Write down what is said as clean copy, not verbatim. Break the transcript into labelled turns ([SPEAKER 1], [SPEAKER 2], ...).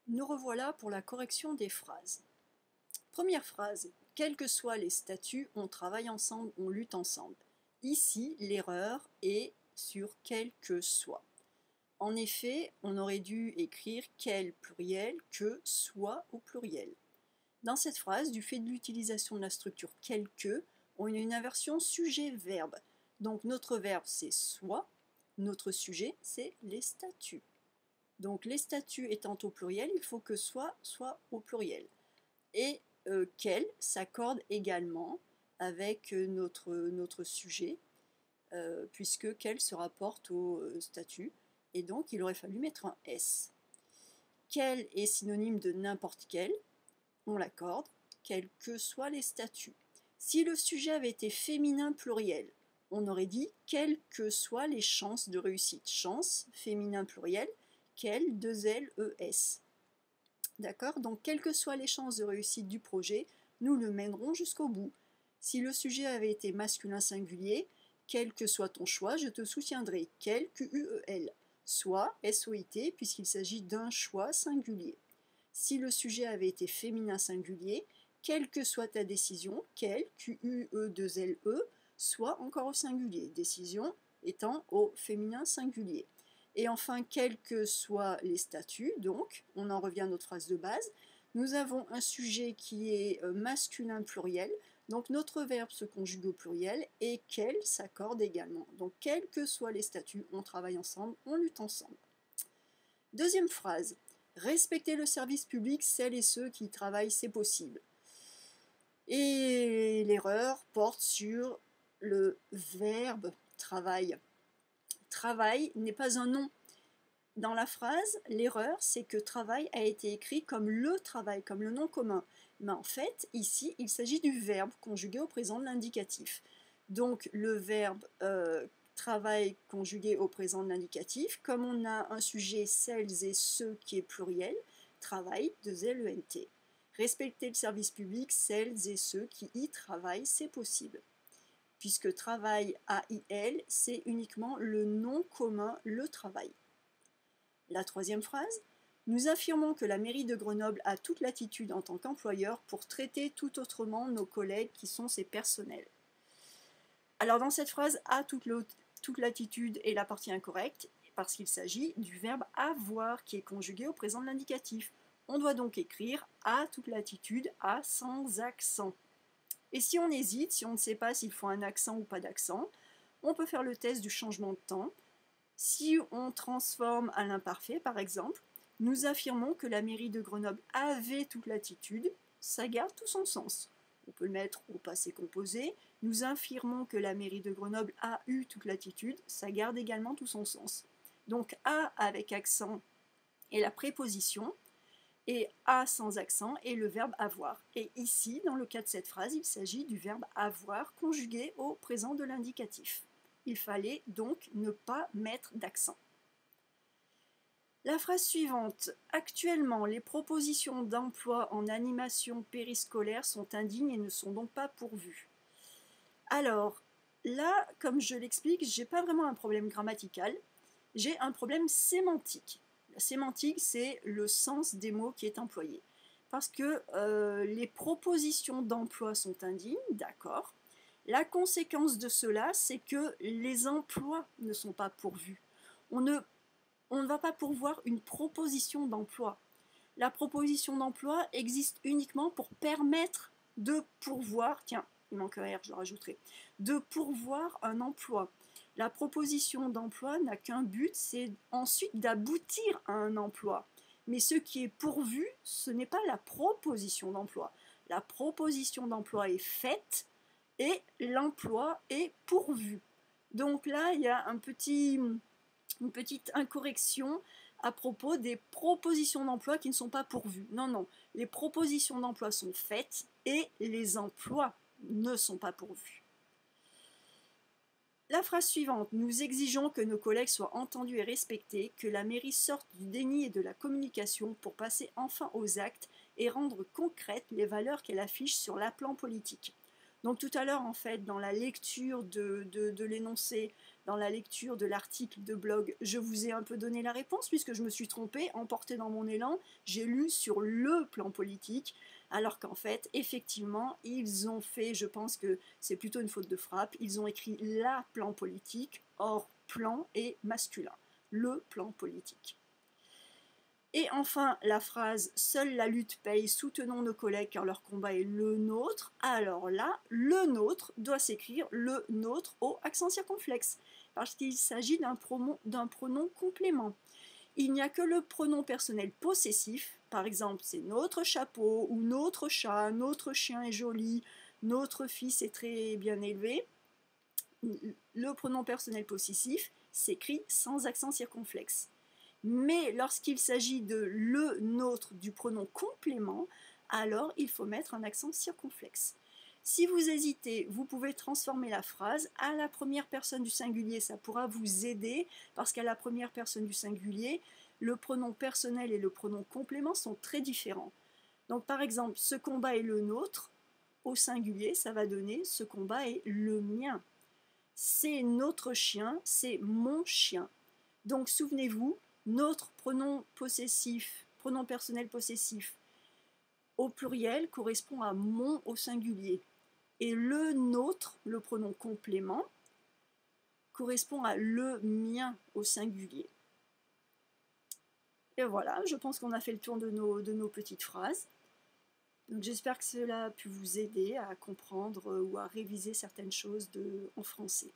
[SPEAKER 1] Nous revoilà pour la correction des phrases. Première phrase, quels que soient les statuts, on travaille ensemble, on lutte ensemble. Ici, l'erreur est sur quel que soit. En effet, on aurait dû écrire quel pluriel que soit au pluriel. Dans cette phrase, du fait de l'utilisation de la structure quel que, on a une inversion sujet-verbe. Donc notre verbe c'est soit, notre sujet c'est les statuts. Donc les statuts étant au pluriel, il faut que soit au pluriel. Et quel s'accorde également avec notre sujet, puisque quel se rapporte au statut, et donc il aurait fallu mettre un S. Quel est synonyme de n'importe quel, on l'accorde, quels que soient les statuts. Si le sujet avait été féminin pluriel, on aurait dit quelles que soient les chances de réussite. Chance, féminin pluriel, quel, 2 L, E, S. D'accord? Donc, quelles que soient les chances de réussite du projet, nous le mènerons jusqu'au bout. Si le sujet avait été masculin singulier, quel que soit ton choix, je te soutiendrai. Quel, Q-U-E-L. Soit, S-O-I-T, puisqu'il s'agit d'un choix singulier. Si le sujet avait été féminin singulier, quelle que soit ta décision, quel, Q-U-E-2-L-E, soit encore au singulier. Décision étant au féminin singulier. Et enfin, quels que soient les statuts, donc, on en revient à notre phrase de base, nous avons un sujet qui est masculin pluriel, donc notre verbe se conjugue au pluriel, et quel s'accorde également. Donc, quels que soient les statuts, on travaille ensemble, on lutte ensemble. Deuxième phrase, respecter le service public, celles et ceux qui y travaillent, c'est possible. Et l'erreur porte sur le verbe travail. Travail n'est pas un nom. Dans la phrase, l'erreur, c'est que travail a été écrit comme le travail, comme le nom commun. Mais en fait, ici, il s'agit du verbe conjugué au présent de l'indicatif. Donc, le verbe travail conjugué au présent de l'indicatif, comme on a un sujet celles et ceux qui est pluriel, travail, 2L-E-N-T. Respecter le service public, celles et ceux qui y travaillent, c'est possible. Puisque travail, A-I-L, c'est uniquement le nom commun, le travail. La troisième phrase, nous affirmons que la mairie de Grenoble a toute latitude en tant qu'employeur pour traiter tout autrement nos collègues qui sont ses personnels. Alors dans cette phrase, a toute latitude est la partie incorrecte parce qu'il s'agit du verbe avoir qui est conjugué au présent de l'indicatif. On doit donc écrire a toute latitude, a sans accent. Et si on hésite, si on ne sait pas s'il faut un accent ou pas d'accent, on peut faire le test du changement de temps. Si on transforme à l'imparfait, par exemple, nous affirmons que la mairie de Grenoble avait toute latitude, ça garde tout son sens. On peut le mettre au passé composé. Nous affirmons que la mairie de Grenoble a eu toute latitude, ça garde également tout son sens. Donc a avec accent est la préposition, et a sans accent est le verbe avoir. Et ici, dans le cas de cette phrase, il s'agit du verbe avoir conjugué au présent de l'indicatif. Il fallait donc ne pas mettre d'accent. La phrase suivante. Actuellement, les propositions d'emploi en animation périscolaire sont indignes et ne sont donc pas pourvues. Alors, là, comme je l'explique, je n'ai pas vraiment un problème grammatical, j'ai un problème sémantique. La sémantique, c'est le sens des mots qui est employé. Parce que les propositions d'emploi sont indignes, d'accord. La conséquence de cela, c'est que les emplois ne sont pas pourvus. On ne va pas pourvoir une proposition d'emploi. La proposition d'emploi existe uniquement pour permettre de pourvoir, tiens, il manque un R, je le rajouterai, de pourvoir un emploi. La proposition d'emploi n'a qu'un but, c'est ensuite d'aboutir à un emploi. Mais ce qui est pourvu, ce n'est pas la proposition d'emploi. La proposition d'emploi est faite et l'emploi est pourvu. Donc là, il y a une petite incorrection à propos des propositions d'emploi qui ne sont pas pourvues. Non, non, les propositions d'emploi sont faites et les emplois ne sont pas pourvus. La phrase suivante, nous exigeons que nos collègues soient entendus et respectés, que la mairie sorte du déni et de la communication pour passer enfin aux actes et rendre concrètes les valeurs qu'elle affiche sur l'aplan politique. Donc tout à l'heure, en fait, dans la lecture de l'énoncé, dans la lecture de l'article de blog, je vous ai un peu donné la réponse puisque je me suis trompée, emportée dans mon élan, j'ai lu sur le plan politique, alors qu'en fait, effectivement, ils ont fait, je pense que c'est plutôt une faute de frappe, ils ont écrit la plan politique, or plan est masculin, le plan politique. Et enfin, la phrase « Seule la lutte paye, soutenons nos collègues car leur combat est le nôtre », alors là, le nôtre doit s'écrire le nôtre au accent circonflexe, parce qu'il s'agit d'un pronom complément. Il n'y a que le pronom personnel possessif, par exemple c'est notre chapeau, ou notre chat, notre chien est joli, notre fils est très bien élevé. Le pronom personnel possessif s'écrit sans accent circonflexe. Mais lorsqu'il s'agit de le nôtre du pronom complément, alors il faut mettre un accent circonflexe. Si vous hésitez, vous pouvez transformer la phrase à la première personne du singulier, ça pourra vous aider parce qu'à la première personne du singulier, le pronom personnel et le pronom complément sont très différents. Donc par exemple, ce combat est le nôtre, au singulier, ça va donner ce combat est le mien. C'est notre chien, c'est mon chien. Donc souvenez-vous, notre pronom possessif, pronom personnel possessif au pluriel correspond à mon au singulier. Et le nôtre, le pronom complément, correspond à le mien au singulier. Et voilà, je pense qu'on a fait le tour de nos petites phrases. Donc j'espère que cela a pu vous aider à comprendre ou à réviser certaines choses en français.